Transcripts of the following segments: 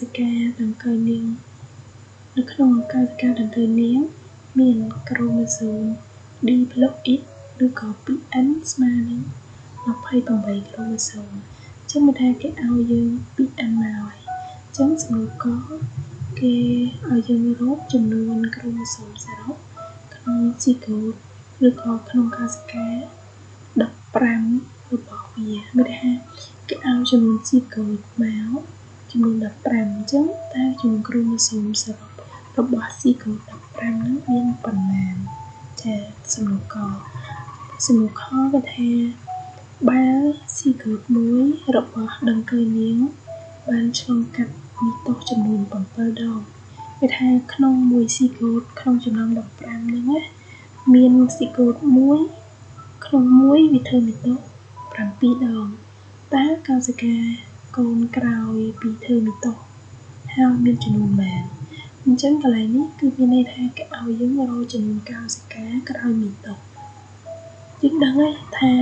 សិកាដង្កូវនាងនៅក្នុងកោសិកាដង្កូវនាងមានក្រូម៉ូសូម diploid ឬក៏ PN ស្មើនឹង28ក្រូម៉ូសូមចឹងមិនថាគេឲ្យយើង PN មកហើយចឹងសំណួរកគេឲ្យយើងរកចំនួនក្រូម៉ូសូមសរុបក្នុងស៊ីកូតឬក៏ក្នុងកោសិកា15របស់វាមានថាគេឲ្យចំនួនស៊ីកូតមកចំនួន15អញ្ចឹងតើចំនួនក្រូម៉ូសូមសរុបរបស់ស៊ីកូត15ហ្នឹងមានប៉ុន្មានចាសំណួរកសំណួរខគេថាបើស៊ីកូតមួយរបស់ដង្កូវនាងបានឆ្លងកាត់មីតូសចំនួន7ដងគេថាក្នុងមួយស៊ីកូតក្នុងចំណោម15ហ្នឹងណាមានស៊ីកូតមួយក្នុងមួយវាធ្វើមីតូស7ដងតើកោសិកាកូនក្រោយពីធ្វើមីតូសហើយមានចំនួនប៉ុន្មានអញ្ចឹងកន្លែងនេះគឺមានន័យថាគេឲ្យយើងរកចំនួនកោសិកាក្រោយមីតូសយើងដឹងហើយថា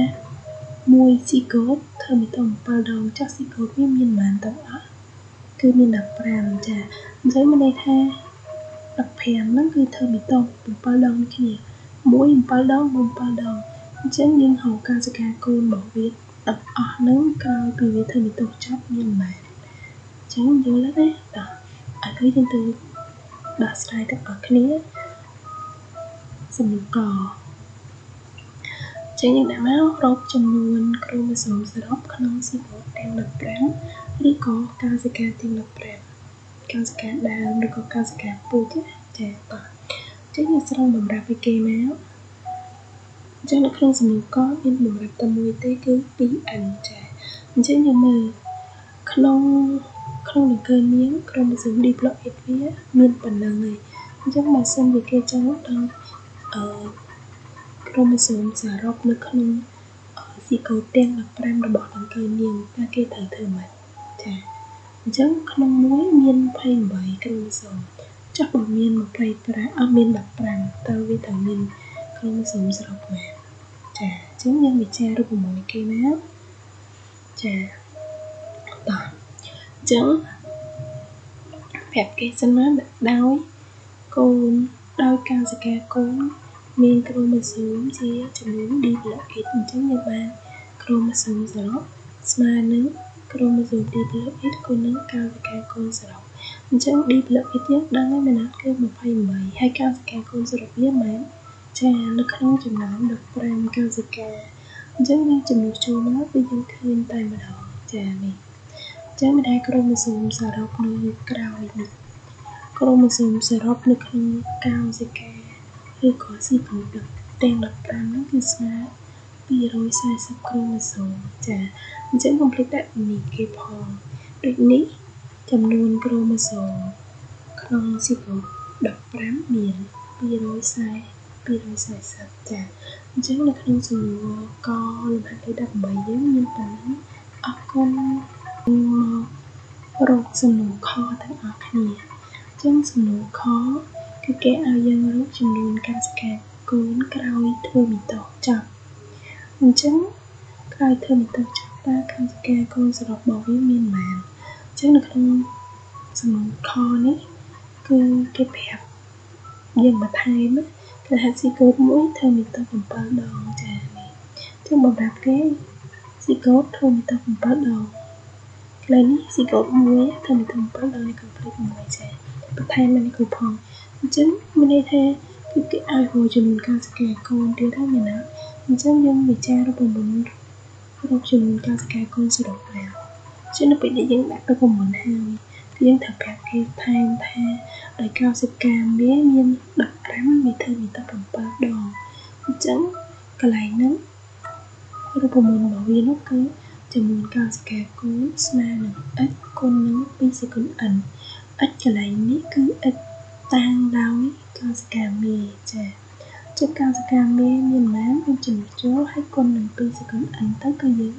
មួយស៊ីកូតធ្វើមីតូស7ដងចាស់ស៊ីកូតវាមានប៉ុន្មានទាំងអស់គឺមាន15ចាអញ្ចឹងមានន័យថា15ហ្នឹងគឺធ្វើមីតូស7ដងគ្នាមួយ7ដង7ដងអញ្ចឹងយើងហៅកោសិកាកូនរបស់វាទាំងអស់ហ្នឹងក្រោយពីវាធ្វើមីតូសចប់មានប៉ុន្មានអញ្ចឹងយល់ទេតើឥឡូវយើងទៅដោះស្រាយទាំងអស់គ្នាសំណួរកចឹងយើងដាក់មករកចំនួនក្រូម៉ូសូមសរុបក្នុងស៊ីកូតទាំង15ឬក៏កោសិកាទាំង15កោសិកាដើមឬក៏កោសិកាពូជចាតោះចឹងយើងស្រង់បំរាប់ឲ្យគេមកអញ្ចឹងនៅក្នុងសំណួរកមានបំរាប់តែមួយទេគឺ 2n ចាអញ្ចឹងយើងមើលក្នុងដង្កូវនាងក្រូម៉ូសូម diploid វាមានប៉ុណ្ណឹងហើយអញ្ចឹងបើសិនជាគេចង់ដល់ក្រូម៉ូសូមសរុបនៅក្នុងស៊ីកូតទាំង15របស់ដង្កូវនាងតើគេត្រូវធ្វើម៉េចចាអញ្ចឹងក្នុងមួយមាន28ក្រូម៉ូសូមចុះបើមាន25មាន15តើវាត្រូវមានក្រូម៉ូសូមសរុបប៉ុន្មានចាអញ្ចឹងយើងវិចាររូបមន្តគេមកចាតោះអញ្ចឹងប្រាប់គេសិនមកដោយកូនដោយកោសិកាកូនមានក្រូម៉ូសូមជាចំនួន diploid អញ្ចឹងយើងបានក្រូម៉ូសូមសរុបស្មើនឹងក្រូម៉ូសូម diploid គុណនឹងកោសិកាកូនសរុបអញ្ចឹង diploid យើងដឹងហើយមែនគឺ28ហើយកោសិកាកូនសរុបវាមែនចានៅក្នុងចំណោម15កោសិកាអញ្ចឹងយើងចំនួនចូលមកគឺយើងឃើញតែម្ដងចានេះអញ្ចឹងមិនដែលក្រូម៉ូសូមសរុបនៅក្រោយនេះក្រូម៉ូសូមសរុបនៅក្នុងកោសិកាឬក៏ស៊ីកូតទាំង15ហ្នឹងគឺស្មើ240ក្រូម៉ូសូមចាអញ្ចឹងកុំភ្លេចដាក់នេះគេផងដូចនេះចំនួនក្រូម៉ូសូមក្នុងស៊ីកូត15មាន240ចាអញ្ចឹងនៅក្នុងសំណួរកលំហាត់លេខ18យើងមានប៉ុណ្ណឹងអរគុណមករកសំណួរខទាំងអស់គ្នាអញ្ចឹងសំណួរខគឺគេឲ្យយើងរកចំនួនកោសិកាកូនក្រោយធ្វើមីតូសចប់អញ្ចឹងក្រោយធ្វើមីតូសចប់តើកោសិកាកូនសរុបរបស់វាមានប៉ុន្មានអញ្ចឹងនៅក្នុងសំណួរខនេះគឺគេប្រាប់យើងបន្ថែមគឺថាស៊ីកូតមួយធ្វើមីតូស7ដងចានេះចឹងបំរាប់គេស៊ីកូតធ្វើមីតូស7ដងកន្លែងនេះស៊ីកូតមួយធ្វើមីតូស7ដងនេះគឺភ្លេចមួយចាបន្ថែមនេះគឺផងអញ្ចឹងមានន័យថាគឺគេឲ្យរកចំនួនកោសិកាកូនទៀតហើយមែនទេអញ្ចឹងយើងវិចាររូបមន្តរកចំនួនកោសិកាកូនសរុបមកចឹងនៅពេលដែលយើងដាក់រូបមន្តហើយគឺយើងត្រូវប្រាប់គេថែមថាដោយកោសិកាមេមាន15វាធ្វើមីតូស7ដងអញ្ចឹងកន្លែងហ្នឹងរូបមន្តរបស់វានោះគឺចំនួនកោសិកាកូនស្មើនឹង x គុណនឹង2សេគុណ n x កន្លែងនេះគឺ x តាំងដោយកោសិកាមេចាចុះកោសិកាមេមានប៉ុន្មានយើងចំនួនចូលហើយគុណនឹង2សេគុណ n ទៅគឺយើង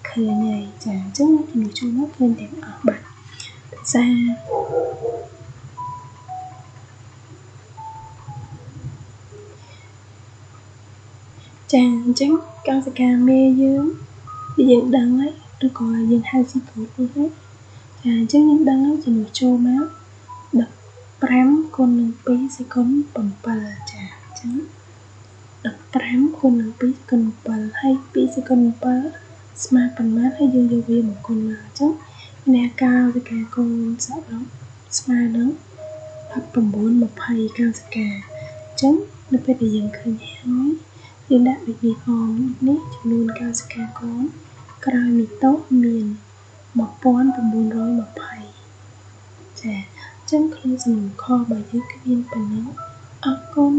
ឃើញហើយចាអញ្ចឹងចំនួនចូលមកឃើញទាំងអស់បាទភាសាចាអញ្ចឹងកោសិកាមេយើងដឹងហើយឬក៏យើងហៅស៊ីកូតនេះហើយ ចាអញ្ចឹងយើងដឹងហើយចំនួនចូលមក15គុណនឹង2សេគុណ7ចាអញ្ចឹង15គុណនឹង2សេគុណ7ហើយ2សេគុណ7ស្មើប៉ុន្មានហើយយើងយកវាមកគុណមកអញ្ចឹងអ្នកកោសិកាកូនសរុបស្មើនឹង19 20កោសិកាអញ្ចឹងនៅពេលដែលយើងឃើញហើយយើងដាក់ដូចនេះផងនេះចំនួនកោសិកាកូនក្រោយមីតូមាន1920ចាអញ្ចឹងក្នុងសំណួរខរបស់យើងគឺមានប៉ុណ្ណឹងអរគុណ